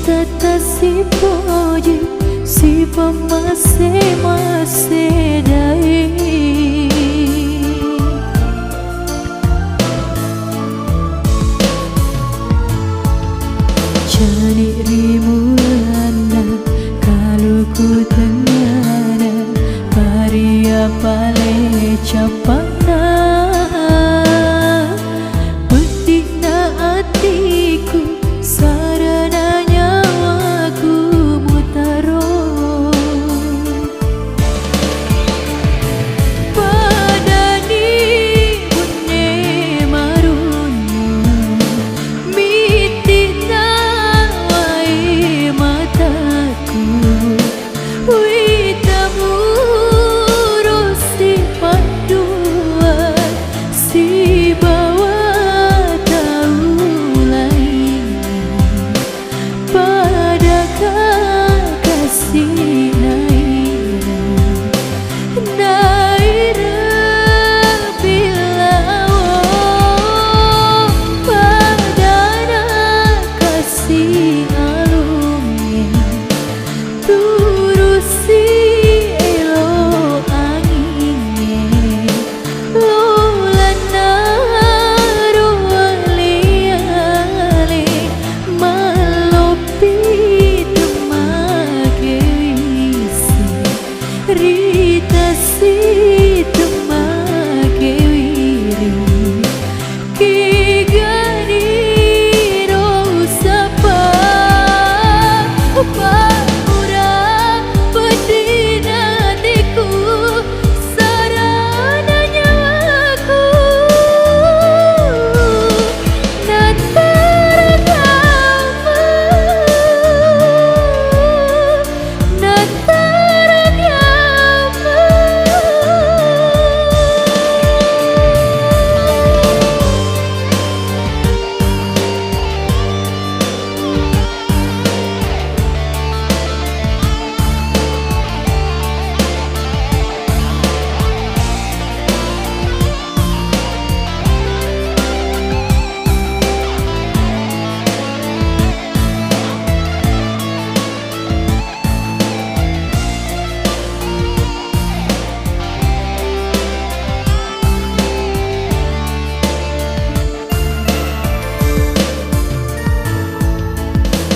tata si poji si pemase dai jani rimulana kalau ku tengara paria pale capana petikna hatiku sarana nyawaku mutaro padani bunne marunya mitina wai mataku witamu rosi pandua si bawa tahu lain pada kasih naira bila pada kasih alumnya turusi elo anginnya lolana rualiale malopi temake wisi rita si temake wiri kigani rosapa Pura pedina diku sarana nyawaku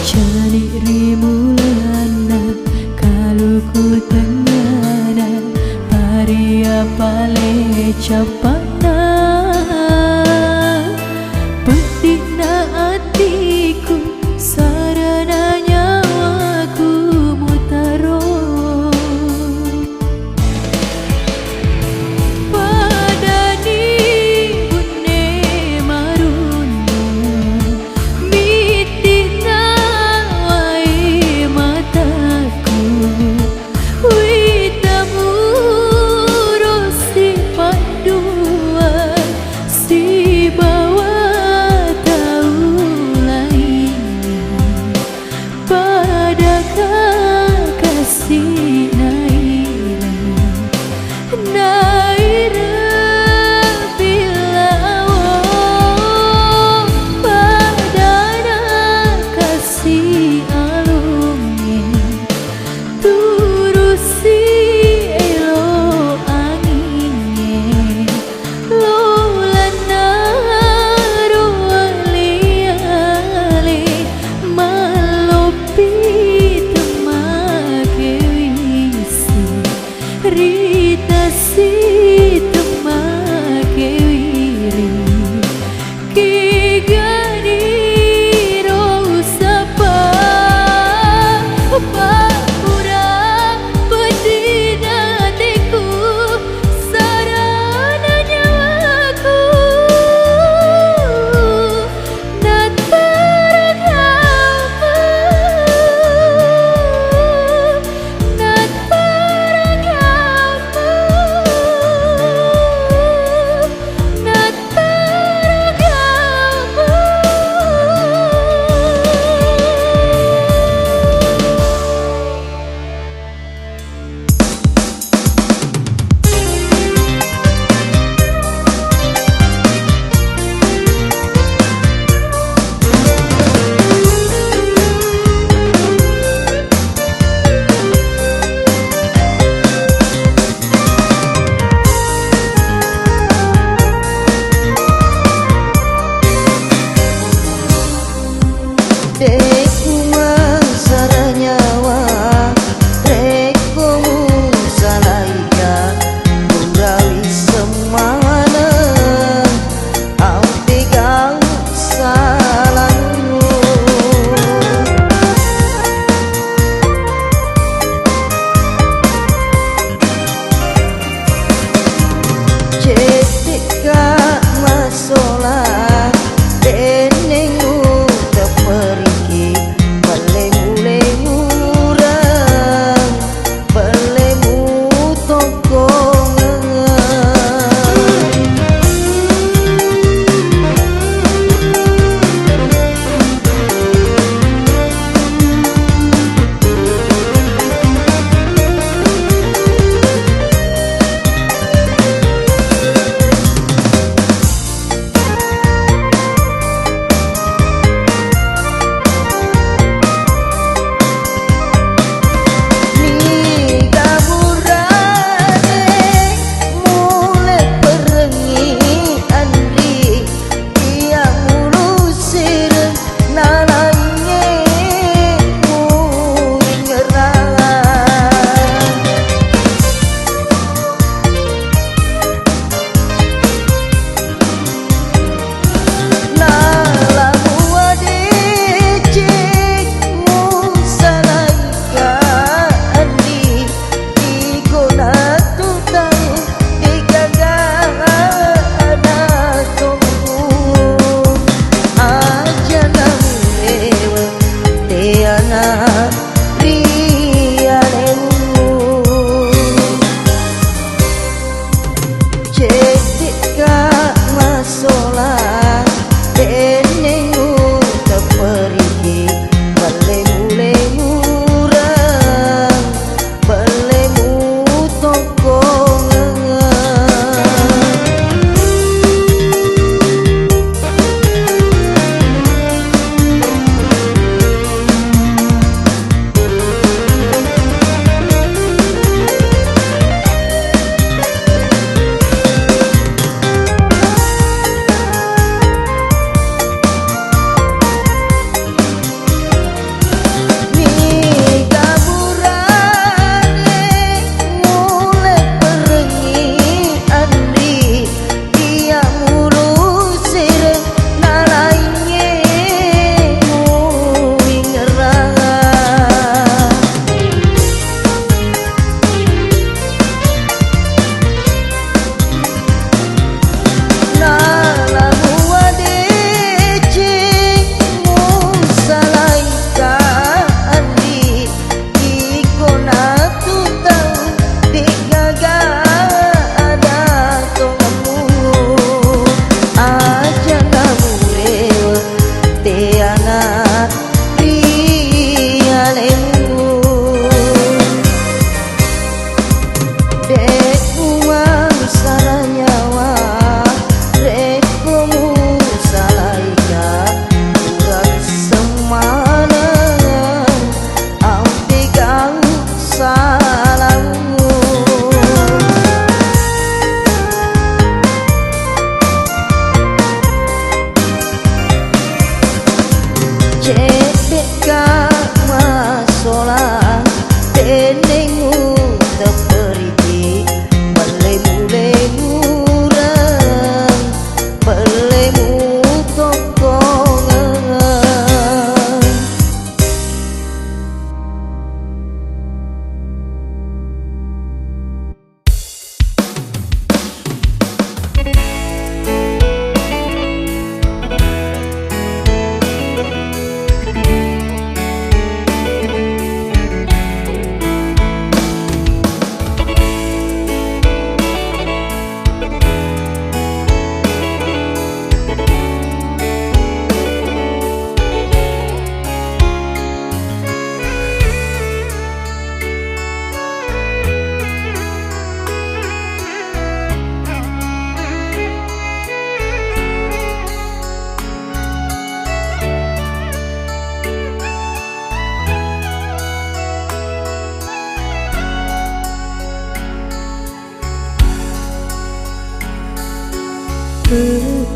jani rimulana kalau ku tengara paria pale capana petikna hatiku sarana nyawaku mutaro padani bunne marunya mitina wai mataku witamu rosi pandua si bawa tahu lainnya pada kasih naira bila pada kasih alumnya turusi elo anginnya lolana rualiale malopi temake wiri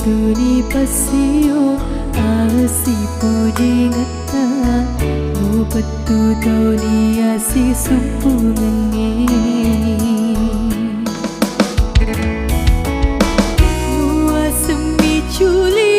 betul ni pasio asi podi ngata lu betul tau ni asi sumpu ngengi mua semi culi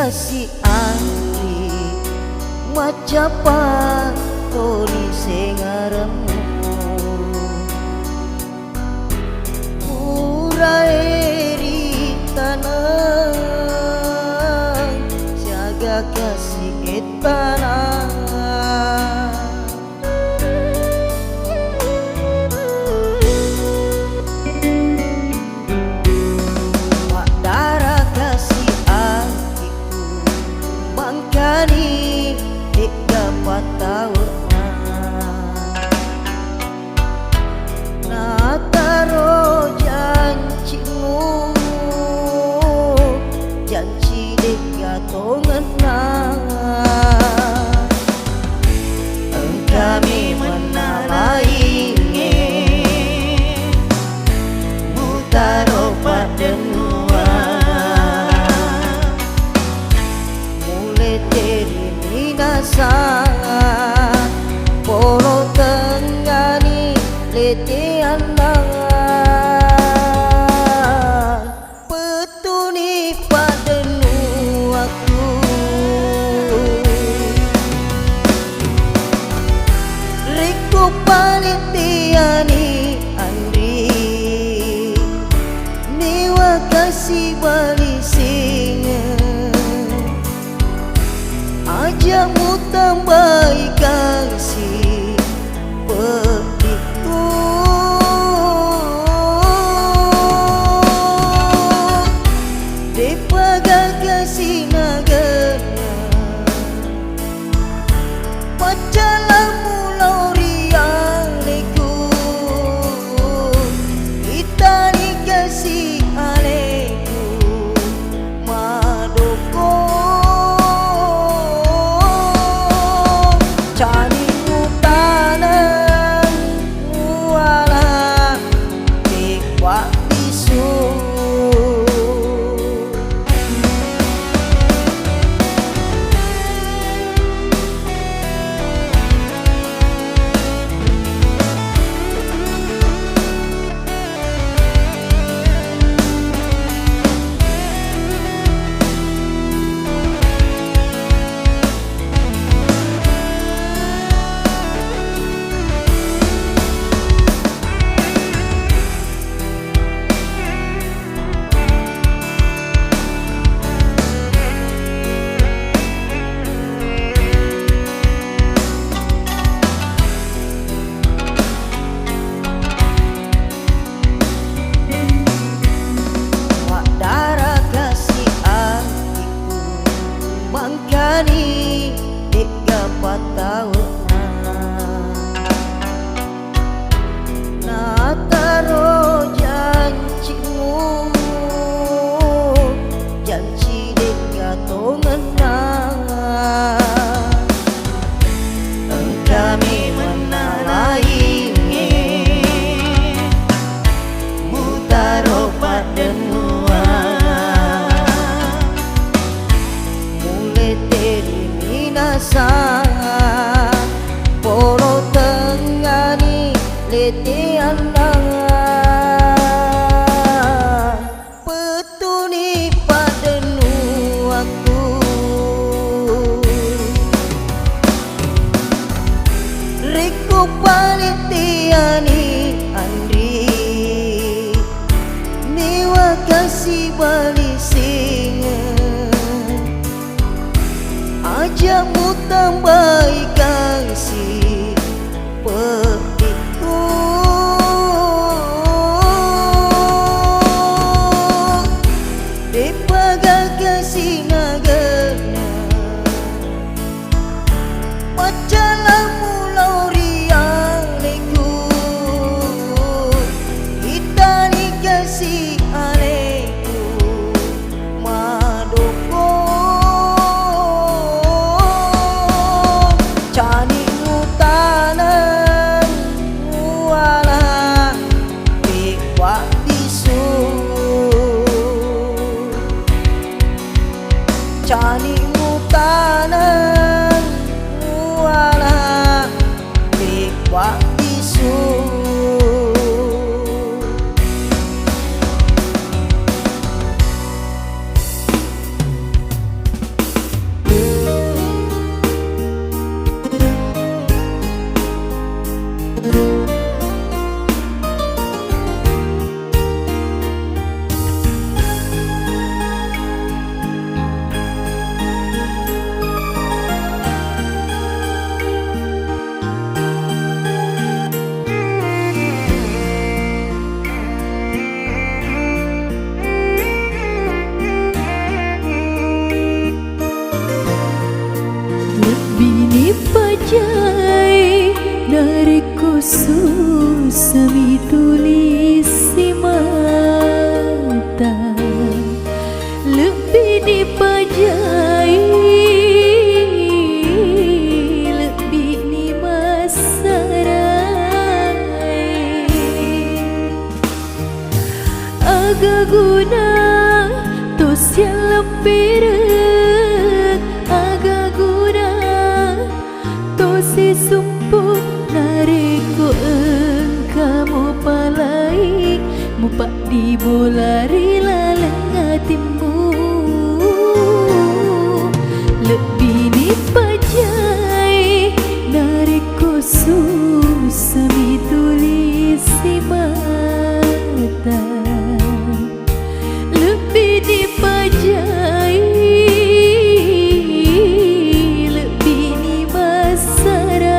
kasih Andri macapa tori sengaremu uraeri tanah siaga kasih tanah kami menalainge mutaro padenua mulai dari minasa poro tengani lete petuni padenuaku panitiani Andri niwa kasih balisinga aja mu tambahi kasih begitu dipagal kasih nagana pacalah mulau mangkani tiga tahun na taro janjimu janji tiga tongan kami menalainge mutaro padenua poro tengani lete petuni padenuaku riku panitiani Andri niwa kasih balisinga aja mu tambahi kasih begitu dipagal kasih nagana pacalah mulau rialeku kita dikasih aleku madoko cani mutanan wala pikwa bisu cani mutanan wala pikwa bisu bini pajai dari khusus semi tulis si mata lebih dipajai lebih ni masarai agak guna tos yang lebih agak guna tosi sumpu nariko engkau palai mupak di bolari laleng hatimu lebih ni pajai nariko semi tulis si mata lebih dipajai lebih ni masarai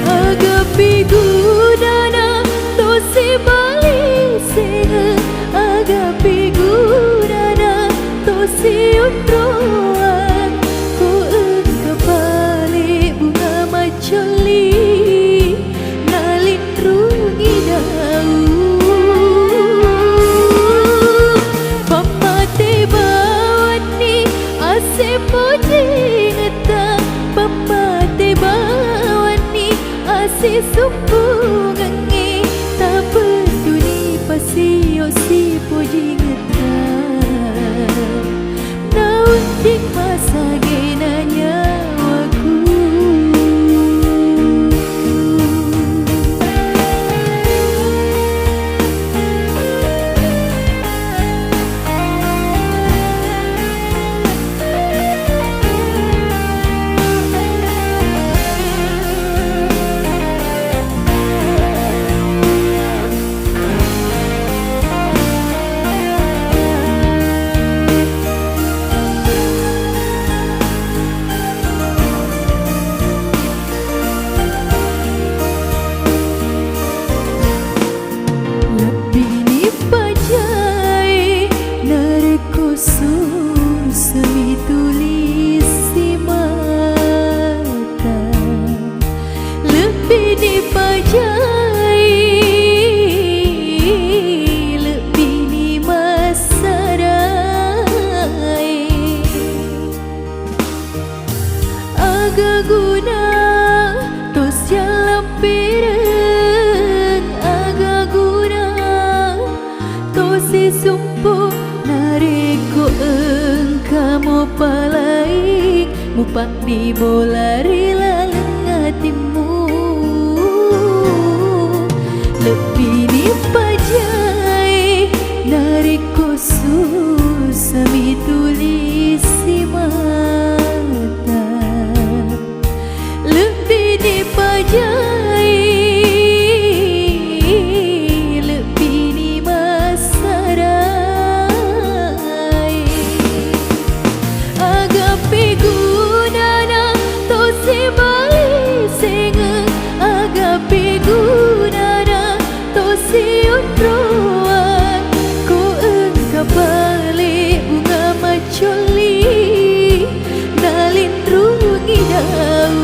agak pigudana tosi balik senga agak pigudana tosi undroan ku engkau balik bunga macoli nalin rungi daun pamate bawani ase puji ngeta pamate bawani ase sumpungangi tak peduli pasio si puji ngeta nauntik masa genanya waku semi tulis si mata lebih dipajai lebih ni masarai agak guna tos yang lepireng agak guna tosi sumpu nariko engkau palai mupak di bolari laleng hatimu lebih ni pajai dari khusus semi tulis si mata lebih dipajai lebih ni masarai agak pigudana tosi balik senga agak pigudana tosi undroan ku engkau balik bunga macoli nalin rungi daun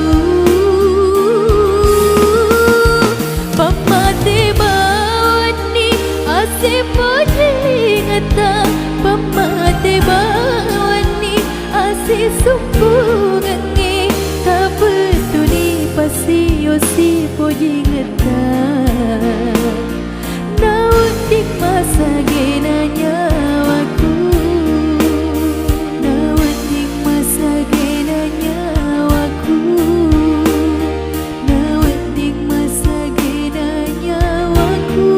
pamate bawani ase puji ngeta pamate bawani ase sumpungangi tak peduli pasio si puji ngeta nauntik masa genanya waku nauntik masa genanya waku nauntik masa genanya waku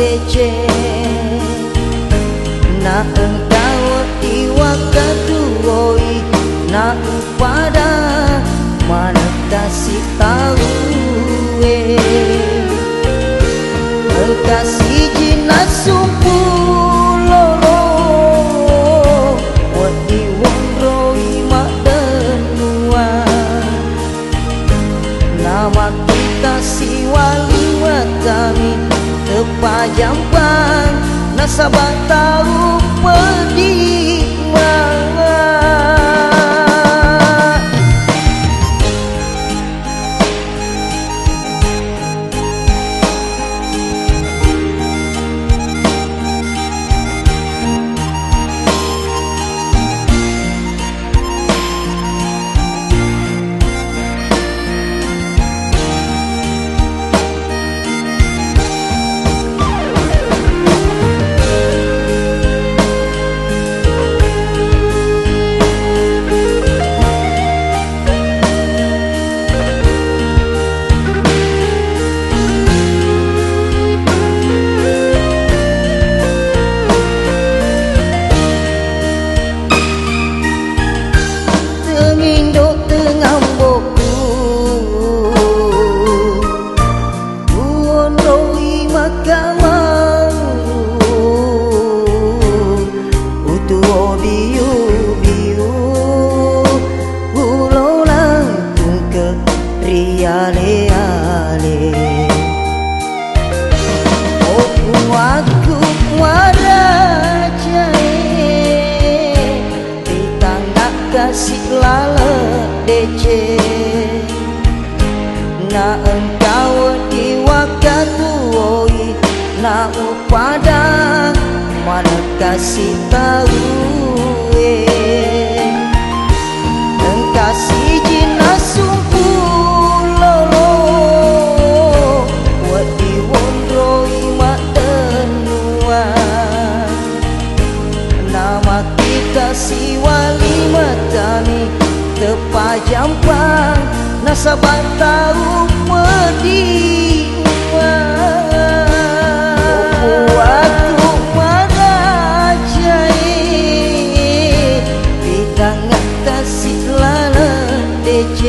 DC na engkau di waktu oi na pada mana kasih tahu kasih jinak sumpu lolo wadi wondroi mak denua nama kita si wali watami tepajampan nasabah tahu pedih kasih lala DC na engkau di waktu oi na pada mana kasih tahu kasih jinak sumpu lolo wadi wondroi mak denua nama kita si wali matami tepajampan nasabah tahu pedih waktu pada jahit di tangan kasih lala DC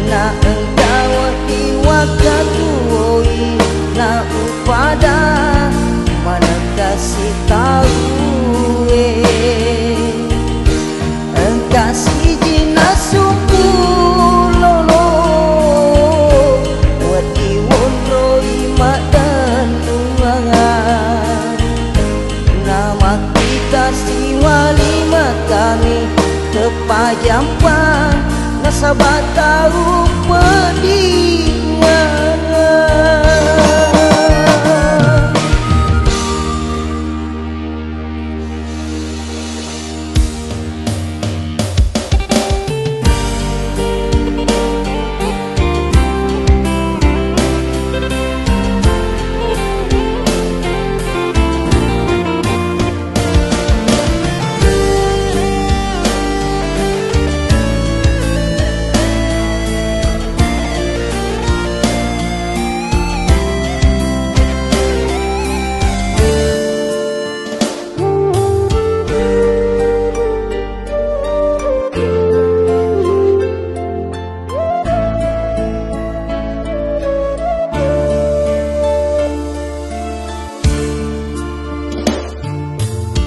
na engkau di waktu oi na pada mana kasih tahu kasih jinak sumpu lolo wadi wondroi mak denua nama kita si wali matami tepajampan nasabah tahu pedih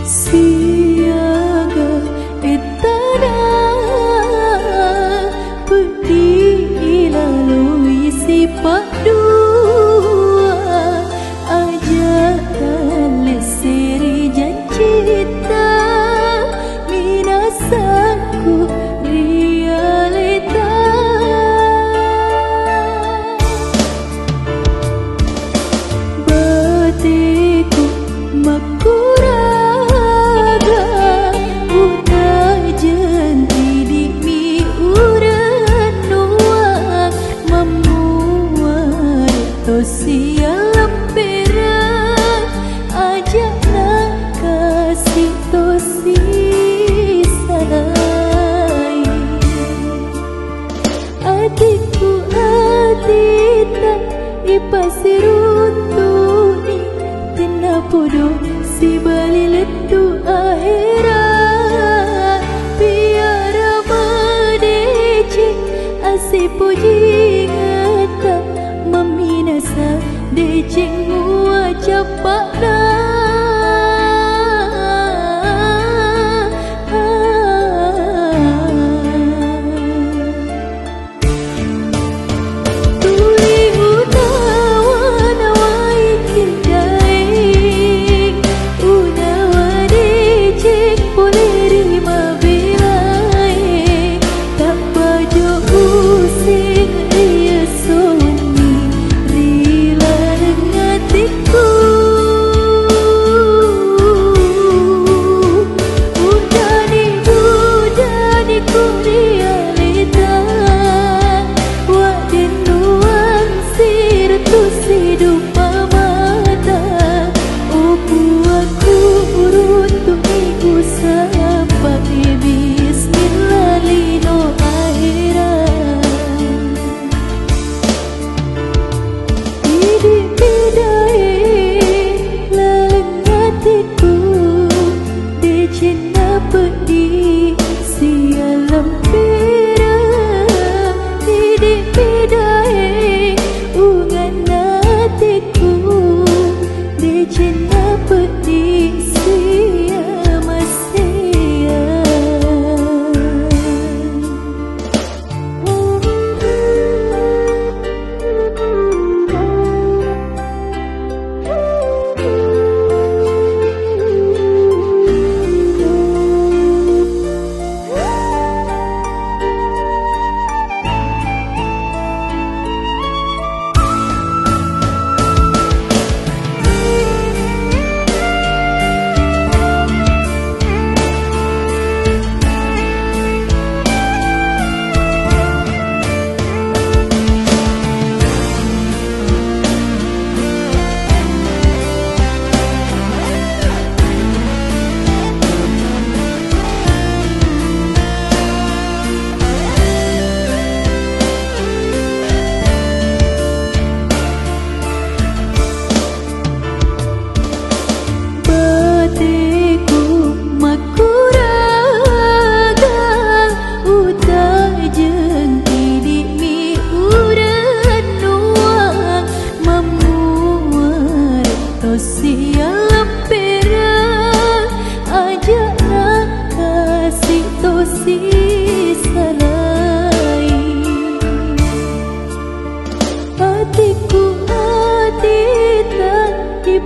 siaga etana peti lalu isi pak dua ajakan leseri janjita minasaku realita batiku makura Sia lempera ajak nak kasih tosi sanai adikku adita ipasirut puji ngata meminasa deceng mua capakna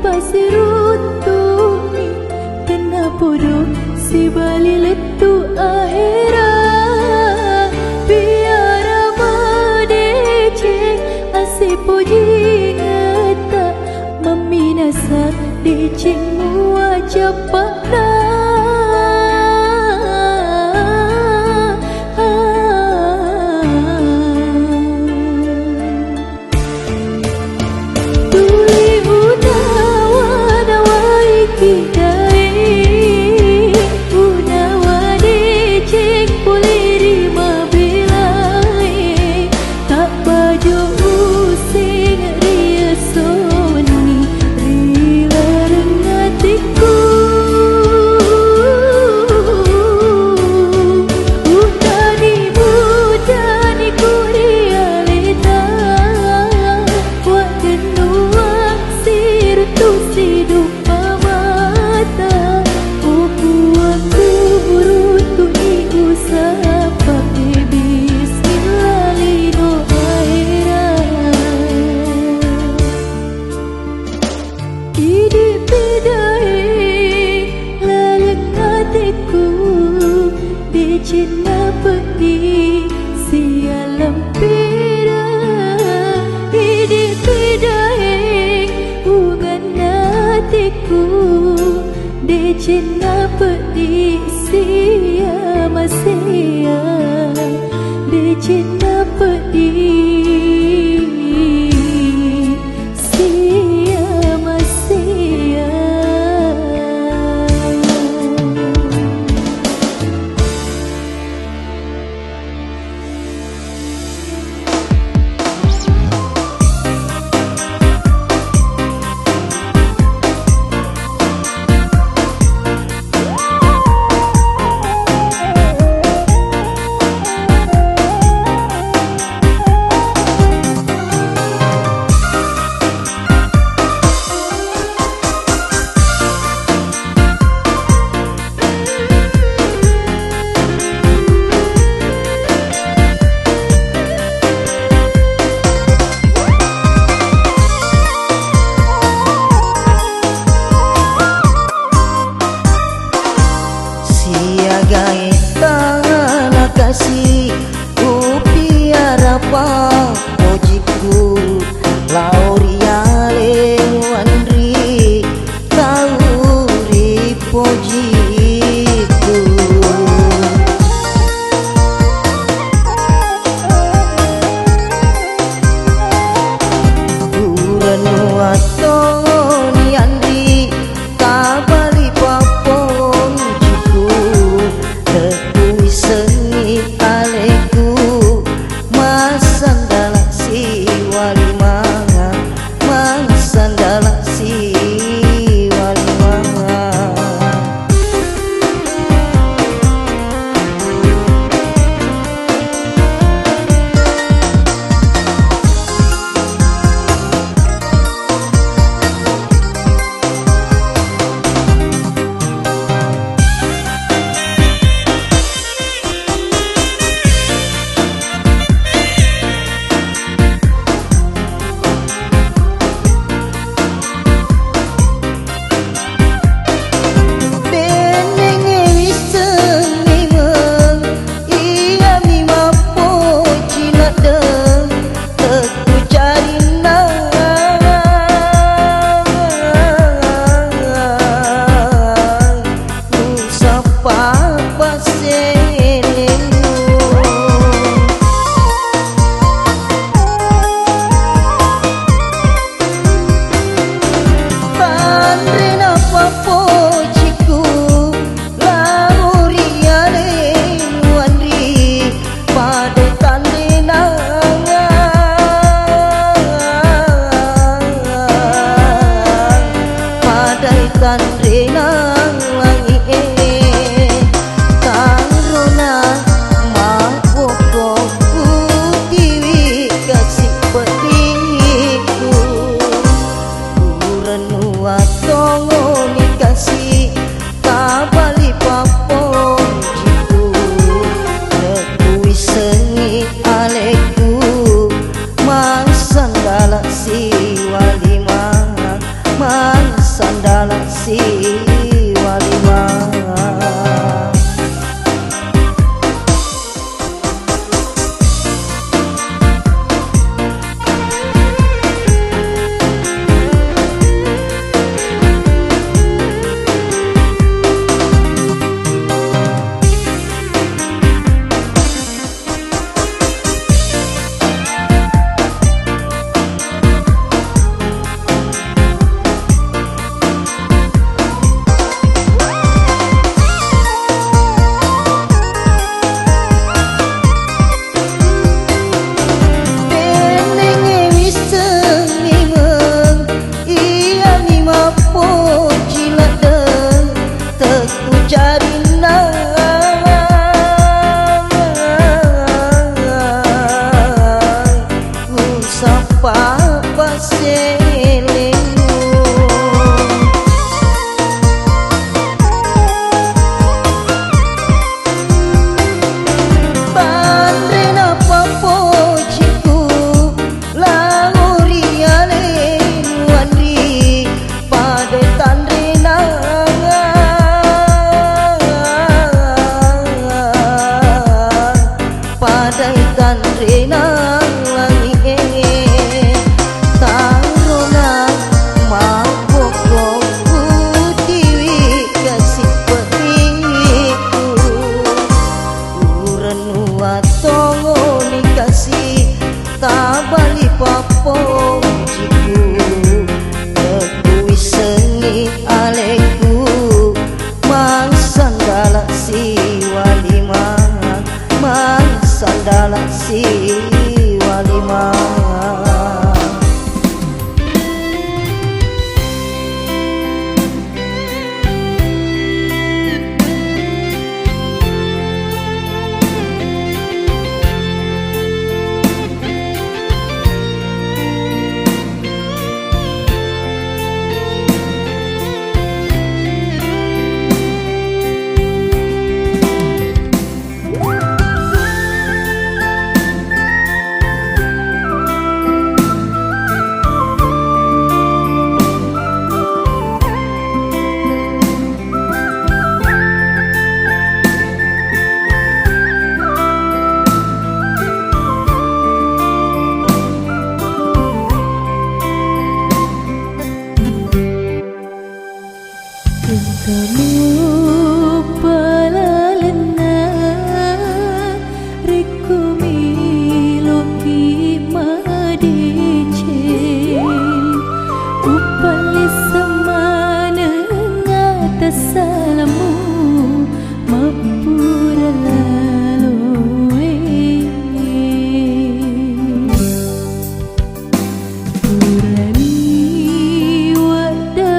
pasir runtuh ni kena bodoh si bali letu akhirat biara madeceng asih puji ngata meminasa deceng mua capakna Cinta pedih sialam pira hidup pedih hubungan hatiku di cinta pedih sia masih di cinta pedih sia masih sapa paselemu bandrena papojiku lauriale wandri pada tandrena pada tandrena tabali papo jiku tekui sengi aleku mang sandala si walima mang sandala si walima kamu palalena rekumi loki madice upale samana ngata salamu mapura laloe purani wada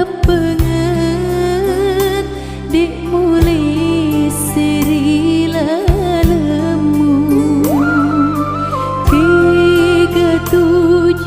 dek mulai seri lalemu 37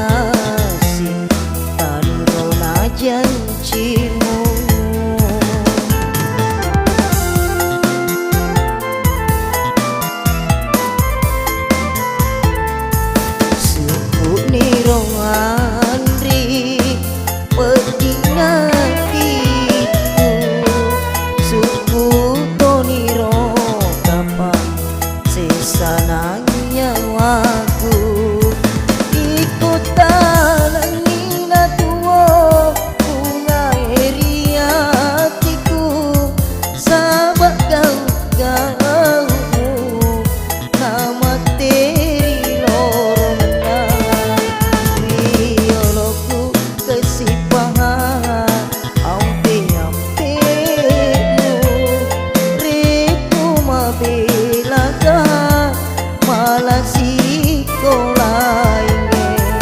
kasih tanpa janjimu. Suku nirong andri pedina kiku, suku toniro kapan sesana nyawaku. Ikut talangina tuwo bunga eri hatiku, sabak gau-gau nama teri lorong rioloku kesipahan ampe-ampemu reku mabelaga malah siko lainnya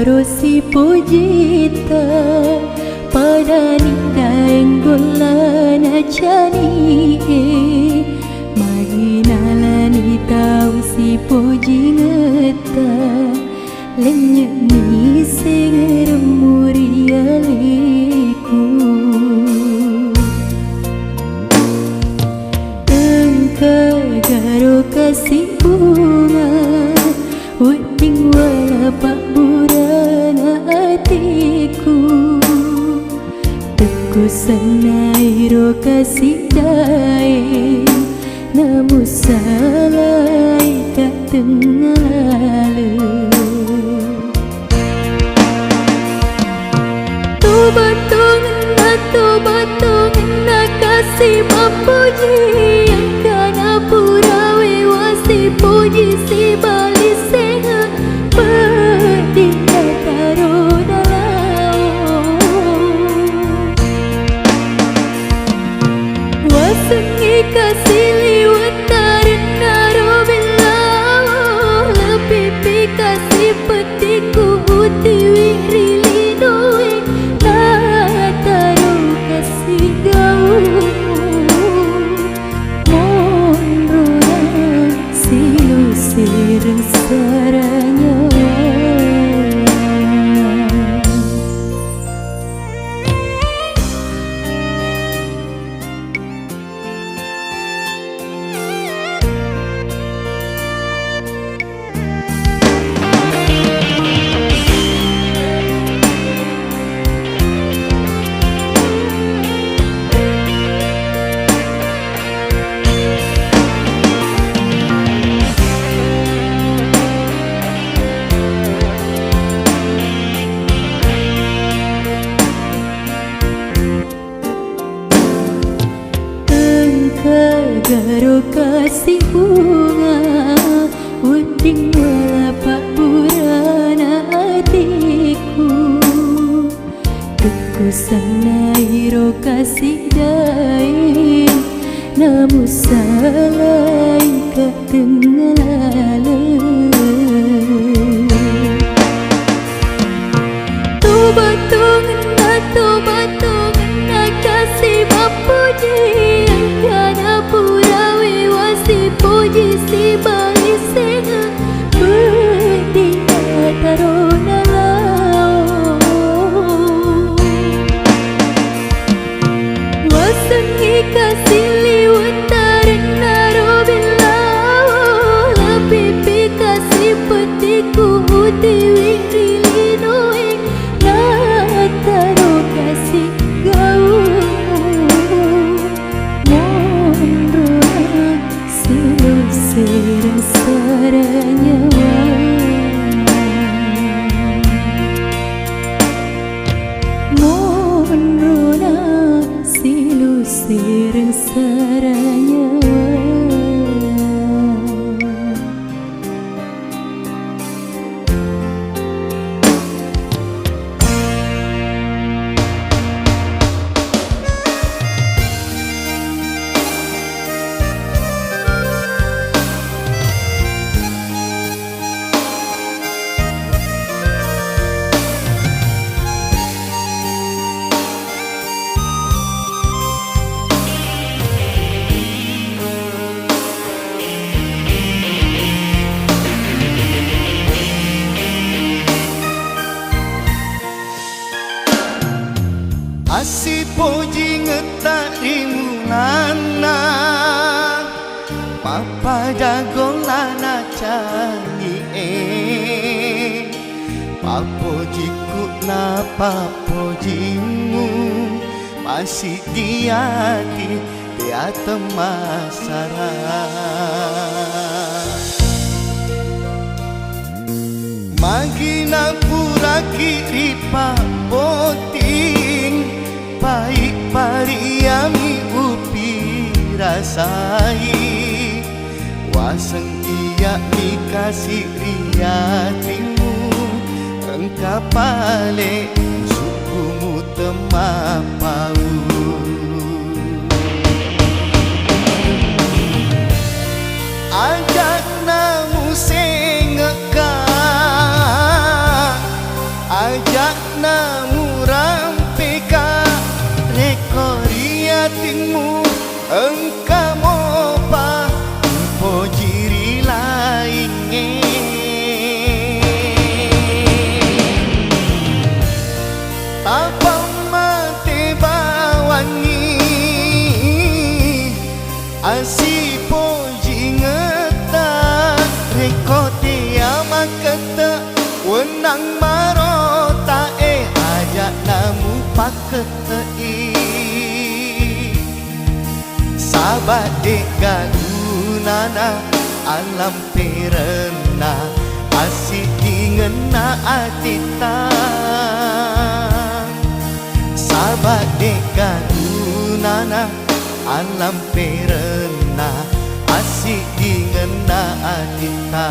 karo si pujita pada nikaeng bulan acani maginalani tau si puji ngeta lenyek ni sing remuri aliku karo kasih bunga weting walapak burana hatiku teku sanairo kasih dae namu salai kat tengah tu batung na kasih mapuji purawe wasi puji si bali senga pedi taro dalau wasengi kasih liwat tarin naro bilau lebih kasih petiku utiwi rilinoe na taro kasih gaul sireng saranya karo kasih bunga weting walapak burana hatiku teku sanairo kasih dae namu salai kat tengah tu batung na kasih mapuji purawe wasi puji si bali senga pedi taro dalau wasengi kasih liwat tarin naro bilau lebih kasih petiku utiwi rilinoe na taro kasih gaul sireng saranya mohon rona silu sireng saranya Asi puji ngetarimu nana Papa jagolana cani Papojiku na papojimu Masih di hati tiada masalah Magina pura kiri papoting Baik pariami upi rasai Waseng iya mikasih riatimu Engkau pale sukumu temapau Ajak namu sengekak wenang marota ajak namu paketei sabat dek gadunana alam perena asik ingena atita sabat dek gadunana alam perena asik ingena atita.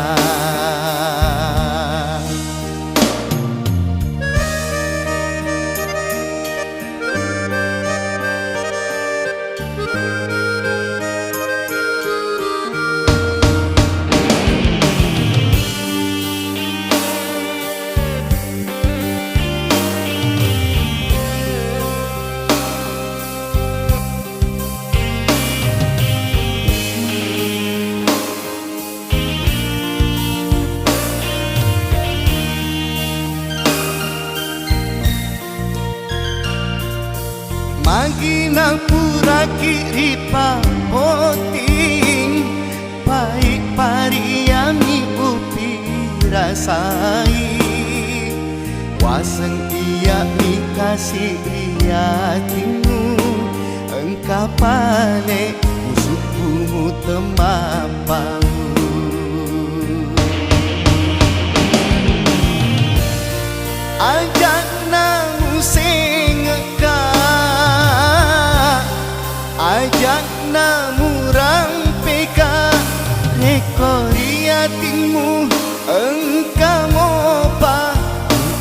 Magina pura kiri poting baik pariami upi rasai waseng iya mi kasih iya timu engkau pale musuhmu temapau ajak namu sengeka ajak namurang peka rekoriatimu engkau ngopa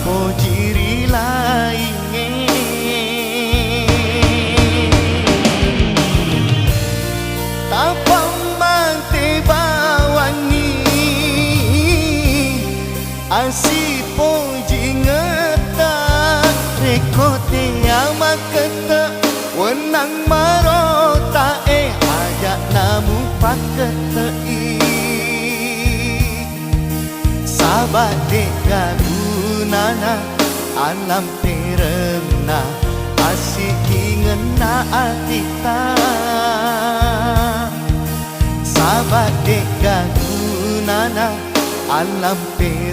po jiri lainnya tapang mante bawangi asipo jingeta rekote amaketa wenang marota ajak namu paketei sabat dek gadunana alam perena asik ingena atita sabat dek gadunana alam perena